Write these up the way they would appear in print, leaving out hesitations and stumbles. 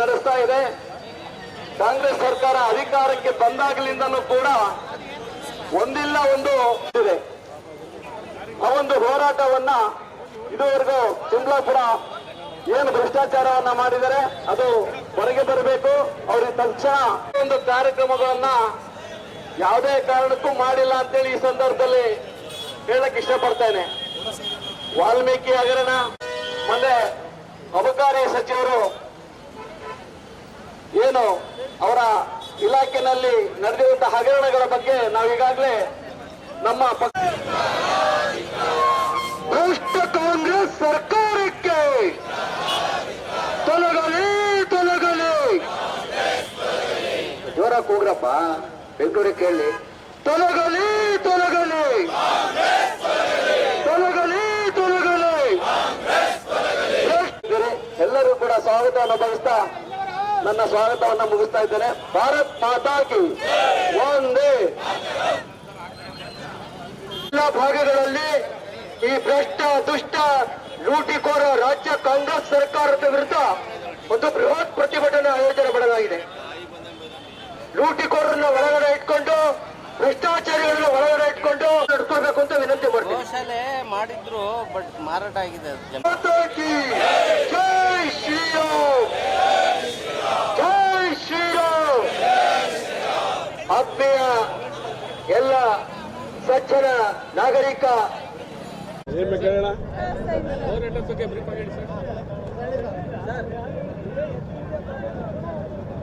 ನಡೆಸ್ತಾ ಇದೆ. ಕಾಂಗ್ರೆಸ್ ಸರ್ಕಾರ ಅಧಿಕಾರಕ್ಕೆ ಬಂದಾಗಲಿಂದನೂ ಕೂಡ ಒಂದಿಲ್ಲ ಒಂದು ಇದೆ. ಆ ಒಂದು ಹೋರಾಟವನ್ನ ಇದುವರೆಗೂ ಚಿಂಬ್ಲಾಪುರ ಏನು ಭ್ರಷ್ಟಾಚಾರವನ್ನ ಮಾಡಿದರೆ ಅದು ಹೊರಗೆ ಬರಬೇಕು. ಅವರಿಗೆ ತಕ್ಷಣ ಒಂದು ಕಾರ್ಯಕ್ರಮಗಳನ್ನ ಯಾವುದೇ ಕಾರಣಕ್ಕೂ ಮಾಡಿಲ್ಲ ಅಂತೇಳಿ ಈ ಸಂದರ್ಭದಲ್ಲಿ ಹೇಳಕ್ ಇಷ್ಟಪಡ್ತೇನೆ. ವಾಲ್ಮೀಕಿ ಹಗರಣ, ಮೊನ್ನೆ ಅಬಕಾರಿ ಸಚಿವರು ಏನು ಅವರ ಇಲಾಖೆಯಲ್ಲಿ ನಡೆದಿರುವಂತಹ ಹಗರಣಗಳ ಬಗ್ಗೆ ನಾವೀಗಾಗಲೇ ನಮ್ಮ ಭ್ರಷ್ಟ ಕಾಂಗ್ರೆಸ್ ಸರ್ಕಾರಕ್ಕೆ ತೊಲಗಲಿ ತೊಲಗಲಿ, ಜೋರ ಕೂಗ್ರಪ್ಪ, ಬೆಂಗಳೂರಿಗೆ ಕೇಳಿ, ತೊಲಗಲಿ ತೊಲಗಲಿ ತೊಲಗಲಿ ತೊಲಗಲಿ. ಎಲ್ಲರೂ ಕೂಡ ಸ್ವಾಗತವನ್ನು ಬಯಸ್ತಾ ನನ್ನ ಸ್ವಾಗತವನ್ನ ಮುಗಿಸ್ತಾ ಇದ್ದೇನೆ. ಭಾರತ್ ಮಾತಾ ಕಿ ಒಂದೇ. ಎಲ್ಲ ಭಾಗಗಳಲ್ಲಿ ಈ ಭ್ರಷ್ಟ ದುಷ್ಟ ಲೂಟಿಕೋರ ರಾಜ್ಯ ಕಾಂಗ್ರೆಸ್ ಸರ್ಕಾರದ ವಿರುದ್ಧ ಒಂದು ಬೃಹತ್ ಪ್ರತಿಭಟನೆ ಆಯೋಜನೆ ಮಾಡಲಾಗಿದೆ. ಲೂಟಿಕೋರನ್ನ ಒಳಗಡೆ ಇಟ್ಕೊಂಡು, ಭ್ರಷ್ಟಾಚಾರಿಗಳನ್ನ ಒಳಗಡೆ ಇಟ್ಕೊಂಡು ನಡ್ಕೋಬೇಕು ಅಂತ ವಿನಂತಿ ಮಾಡ್ತೀನಿ. ಮಾಡಿದ್ರು ಬಟ್ ಮಾರಾಟ ಆಗಿದೆ. ಜೈ ಶ್ರೀರಾಮ್, ಜೈ ಶ್ರೀರಾಮ್. ಆತ್ಮೀಯ ಎಲ್ಲ ಸಜ್ಜನ ನಾಗರಿಕ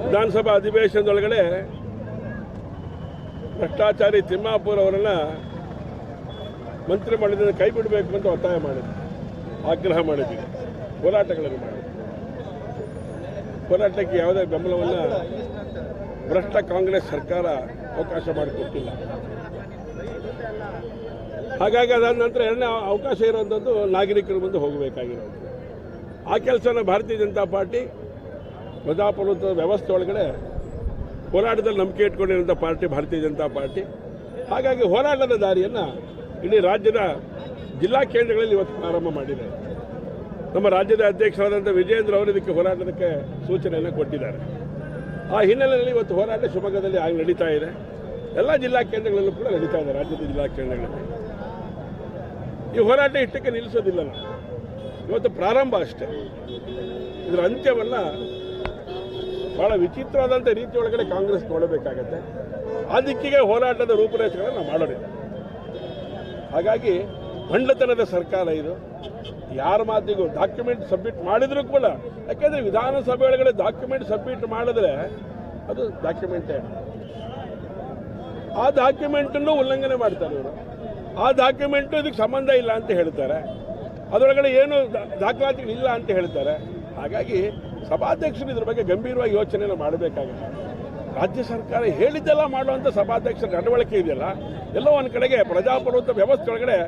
ವಿಧಾನಸಭಾ ಅಧಿವೇಶನದೊಳಗಡೆ ಭ್ರಷ್ಟಾಚಾರಿ ತಿಮ್ಮಾಪುರ್ ಅವರನ್ನ ಮಂತ್ರಿಮಂಡಲದಿಂದ ಕೈ ಬಿಡಬೇಕು ಅಂತ ಒತ್ತಾಯ ಮಾಡಿದ್ವಿ, ಆಗ್ರಹ ಮಾಡಿದ್ವಿ, ಹೋರಾಟಗಳನ್ನು ಮಾಡಿದ್ವಿ. ಹೋರಾಟಕ್ಕೆ ಯಾವುದೇ ಬೆಂಬಲವನ್ನು ಭ್ರಷ್ಟ ಕಾಂಗ್ರೆಸ್ ಸರ್ಕಾರ ಅವಕಾಶ ಮಾಡಿಕೊಟ್ಟಿಲ್ಲ. ಹಾಗಾಗಿ ಅದಾದ ನಂತರ ಎರಡನೇ ಅವಕಾಶ ಇರುವಂಥದ್ದು ನಾಗರಿಕರ ಮುಂದೆ ಹೋಗಬೇಕಾಗಿರೋದು. ಆ ಕೆಲಸನ ಭಾರತೀಯ ಜನತಾ ಪಾರ್ಟಿ ಪ್ರಜಾಪ್ರಭುತ್ವ ವ್ಯವಸ್ಥೆ ಒಳಗಡೆ ಹೋರಾಟದಲ್ಲಿ ನಂಬಿಕೆ ಇಟ್ಕೊಂಡಿರುವಂಥ ಪಾರ್ಟಿ ಭಾರತೀಯ ಜನತಾ ಪಾರ್ಟಿ. ಹಾಗಾಗಿ ಹೋರಾಟದ ದಾರಿಯನ್ನು ಇಡೀ ರಾಜ್ಯದ ಜಿಲ್ಲಾ ಕೇಂದ್ರಗಳಲ್ಲಿ ಇವತ್ತು ಪ್ರಾರಂಭ ಮಾಡಿದೆ. ನಮ್ಮ ರಾಜ್ಯದ ಅಧ್ಯಕ್ಷರಾದಂಥ ವಿಜಯೇಂದ್ರ ಅವರು ಇದಕ್ಕೆ ಹೋರಾಟಕ್ಕೆ ಸೂಚನೆಯನ್ನು ಕೊಟ್ಟಿದ್ದಾರೆ. ಆ ಹಿನ್ನೆಲೆಯಲ್ಲಿ ಇವತ್ತು ಹೋರಾಟ ಶಿವಮೊಗ್ಗದಲ್ಲಿ ಆಗಿ ನಡೀತಾ ಇದೆ. ಎಲ್ಲ ಜಿಲ್ಲಾ ಕೇಂದ್ರಗಳಲ್ಲೂ ಕೂಡ ನಡೀತಾ ಇದೆ. ರಾಜ್ಯದ ಜಿಲ್ಲಾ ಕೇಂದ್ರಗಳಲ್ಲಿ ಈ ಹೋರಾಟ ಇಷ್ಟಕ್ಕೆ ನಿಲ್ಲಿಸೋದಿಲ್ಲ. ಇವತ್ತು ಪ್ರಾರಂಭ ಅಷ್ಟೇ. ಇದರ ಅಂತ್ಯವನ್ನು ಬಹಳ ವಿಚಿತ್ರವಾದಂಥ ರೀತಿ ಒಳಗಡೆ ಕಾಂಗ್ರೆಸ್ ನೋಡಬೇಕಾಗತ್ತೆ. ಆ ದಿಕ್ಕಿಗೆ ಹೋರಾಟದ ರೂಪುರೇಷೆಗಳನ್ನು ಮಾಡೋಣ. ಹಾಗಾಗಿ ಭಂಡತನದ ಸರ್ಕಾರ ಇದು. ಯಾರ ಮಾತಿಗೂ ಡಾಕ್ಯುಮೆಂಟ್ ಸಬ್ಮಿಟ್ ಮಾಡಿದ್ರು ಕೂಡ, ಯಾಕೆಂದರೆ ವಿಧಾನಸಭೆ ಒಳಗಡೆ ಡಾಕ್ಯುಮೆಂಟ್ ಸಬ್ಮಿಟ್ ಮಾಡಿದ್ರೆ ಅದು ಡಾಕ್ಯುಮೆಂಟೇ. ಆ ಡಾಕ್ಯುಮೆಂಟನ್ನು ಉಲ್ಲಂಘನೆ ಮಾಡ್ತಾರೆ ಇವರು. ಆ ಡಾಕ್ಯುಮೆಂಟು ಇದಕ್ಕೆ ಸಂಬಂಧ ಇಲ್ಲ ಅಂತ ಹೇಳ್ತಾರೆ. ಅದರೊಳಗಡೆ ಏನು ದಾಖಲಾತಿಗಳು ಇಲ್ಲ ಅಂತ ಹೇಳ್ತಾರೆ. ಹಾಗಾಗಿ ಸಭಾಧ್ಯಕ್ಷರು ಇದ್ರ ಬಗ್ಗೆ ಗಂಭೀರವಾಗಿ ಯೋಚನೆಯನ್ನು ಮಾಡಬೇಕಾಗುತ್ತೆ. ರಾಜ್ಯ ಸರ್ಕಾರ ಹೇಳಿದ್ದೆಲ್ಲ ಮಾಡುವಂಥ ಸಭಾಧ್ಯಕ್ಷರ ನಡವಳಿಕೆ ಇದೆಯಲ್ಲ, ಎಲ್ಲೋ ಒಂದು ಕಡೆಗೆ ಪ್ರಜಾಪ್ರಭುತ್ವ ವ್ಯವಸ್ಥೆ ಒಳಗಡೆ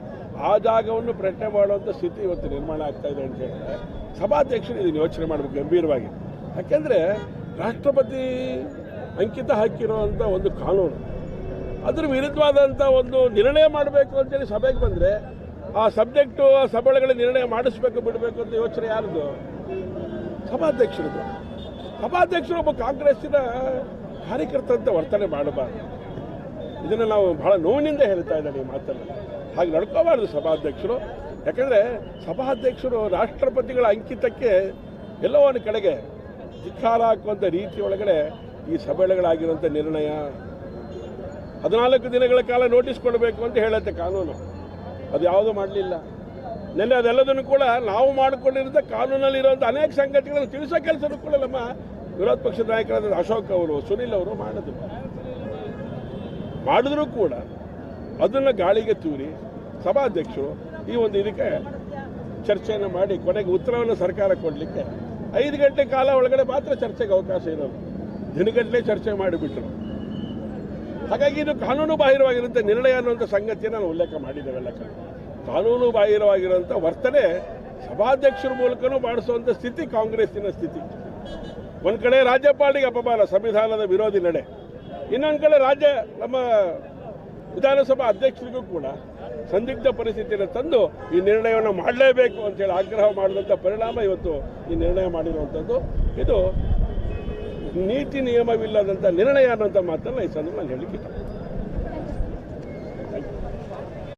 ಆ ಜಾಗವನ್ನು ಪ್ರಶ್ನೆ ಮಾಡುವಂಥ ಸ್ಥಿತಿ ಇವತ್ತು ನಿರ್ಮಾಣ ಆಗ್ತಾ ಇದೆ ಅಂತ ಹೇಳಿದ್ರೆ ಸಭಾಧ್ಯಕ್ಷರು ಇದನ್ನು ಯೋಚನೆ ಮಾಡಬೇಕು ಗಂಭೀರವಾಗಿ. ಯಾಕೆಂದರೆ ರಾಷ್ಟ್ರಪತಿ ಅಂಕಿತ ಹಾಕಿರುವಂಥ ಒಂದು ಕಾನೂನು, ಅದರ ವಿರುದ್ಧವಾದಂಥ ಒಂದು ನಿರ್ಣಯ ಮಾಡಬೇಕು ಅಂತೇಳಿ ಸಭೆಗೆ ಬಂದರೆ ಆ ಸಬ್ಜೆಕ್ಟು ಆ ಸಭೆಗಳ ನಿರ್ಣಯ ಮಾಡಿಸ್ಬೇಕು ಬಿಡಬೇಕು ಅಂತ ಯೋಚನೆ ಯಾರ್ದು? ಸಭಾಧ್ಯಕ್ಷರದು. ಸಭಾಧ್ಯಕ್ಷರು ಒಬ್ಬ ಕಾಂಗ್ರೆಸ್ಸಿನ ಕಾರ್ಯಕರ್ತರಂತ ವರ್ತನೆ ಮಾಡಬಾರ್ದು. ಇದನ್ನು ನಾವು ಬಹಳ ನೋವಿನಿಂದ ಹೇಳ್ತಾ ಇದ್ದಾರೆ ಈ ಮಾತನ್ನು. ಹಾಗೆ ನಡ್ಕೋಬಾರ್ದು ಸಭಾಧ್ಯಕ್ಷರು. ಯಾಕಂದರೆ ಸಭಾಧ್ಯಕ್ಷರು ರಾಷ್ಟ್ರಪತಿಗಳ ಅಂಕಿತಕ್ಕೆ ಎಲ್ಲೋ ಒಂದು ಕಡೆಗೆ ಧಿಕ್ಕಾರ ಹಾಕುವಂಥ ರೀತಿ ಒಳಗಡೆ ಈ ಸಭೆಗಳಾಗಿರುವಂಥ ನಿರ್ಣಯ 14 ದಿನಗಳ ಕಾಲ ನೋಟಿಸ್ ಕೊಡಬೇಕು ಅಂತ ಹೇಳುತ್ತೆ ಕಾನೂನು. ಅದು ಯಾವುದೂ ಮಾಡಲಿಲ್ಲ. ನೆನ್ನೆ ಅದೆಲ್ಲದನ್ನು ಕೂಡ ನಾವು ಮಾಡಿಕೊಂಡಿರೋಂಥ ಕಾನೂನಲ್ಲಿರುವಂಥ ಅನೇಕ ಸಂಗತಿಗಳನ್ನು ತಿಳಿಸೋ ಕೆಲಸನೂ ಕೂಡ ನಮ್ಮ ವಿರೋಧ ಪಕ್ಷದ ನಾಯಕರಾದ ಅಶೋಕ್ ಅವರು, ಸುನಿಲ್ ಅವರು ಮಾಡಿದ್ರು ಕೂಡ ಅದನ್ನು ಗಾಳಿಗೆ ತೂರಿ ಸಭಾಧ್ಯಕ್ಷರು ಈ ಒಂದು ಇದಕ್ಕೆ ಚರ್ಚೆಯನ್ನು ಮಾಡಿ ಕೊನೆಗೆ ಉತ್ತರವನ್ನು ಸರ್ಕಾರ ಕೊಡಲಿಕ್ಕೆ 5 ಗಂಟೆ ಕಾಲ ಒಳಗಡೆ ಮಾತ್ರ ಚರ್ಚೆಗೆ ಅವಕಾಶ ಇರೋದು. ದಿನಗಟ್ಟಲೆ ಚರ್ಚೆ ಮಾಡಿಬಿಟ್ರು. ಹಾಗಾಗಿ ಇದು ಕಾನೂನು ಬಾಹಿರವಾಗಿರುವಂಥ ನಿರ್ಣಯ ಅನ್ನುವಂಥ ಸಂಗತಿಯನ್ನು ನಾವು ಉಲ್ಲೇಖ ಮಾಡಿದ್ದೇವೆಲ್ಲ. ಕಾನೂನು ಬಾಹಿರವಾಗಿರುವಂಥ ವರ್ತನೆ ಸಭಾಧ್ಯಕ್ಷರ ಮೂಲಕನೂ ಮಾಡಿಸುವಂಥ ಸ್ಥಿತಿ ಕಾಂಗ್ರೆಸ್ಸಿನ ಸ್ಥಿತಿ. ಒಂದು ಕಡೆ ರಾಜ್ಯಪಾಲಿಗೆ ಅಪಮಾನ, ಸಂವಿಧಾನದ ವಿರೋಧಿ ನಡೆ. ಇನ್ನೊಂದು ಕಡೆ ನಮ್ಮ ವಿಧಾನಸಭಾ ಅಧ್ಯಕ್ಷರಿಗೂ ಕೂಡ ಸಂದಿಗ್ಧ ಪರಿಸ್ಥಿತಿಯನ್ನು ತಂದು ಈ ನಿರ್ಣಯವನ್ನು ಮಾಡಲೇಬೇಕು ಅಂತೇಳಿ ಆಗ್ರಹ ಮಾಡಿದಂಥ ಪರಿಣಾಮ ಇವತ್ತು ಈ ನಿರ್ಣಯ ಮಾಡಿರುವಂಥದ್ದು. ಇದು ನೀತಿ ನಿಯಮವಿಲ್ಲದಂಥ ನಿರ್ಣಯ ಅನ್ನೋಂಥ ಮಾತನ್ನು ಈ ಸಂದರ್ಭ ನಾನು ಹೇಳಲಿಕ್ಕೆ ಇಷ್ಟ.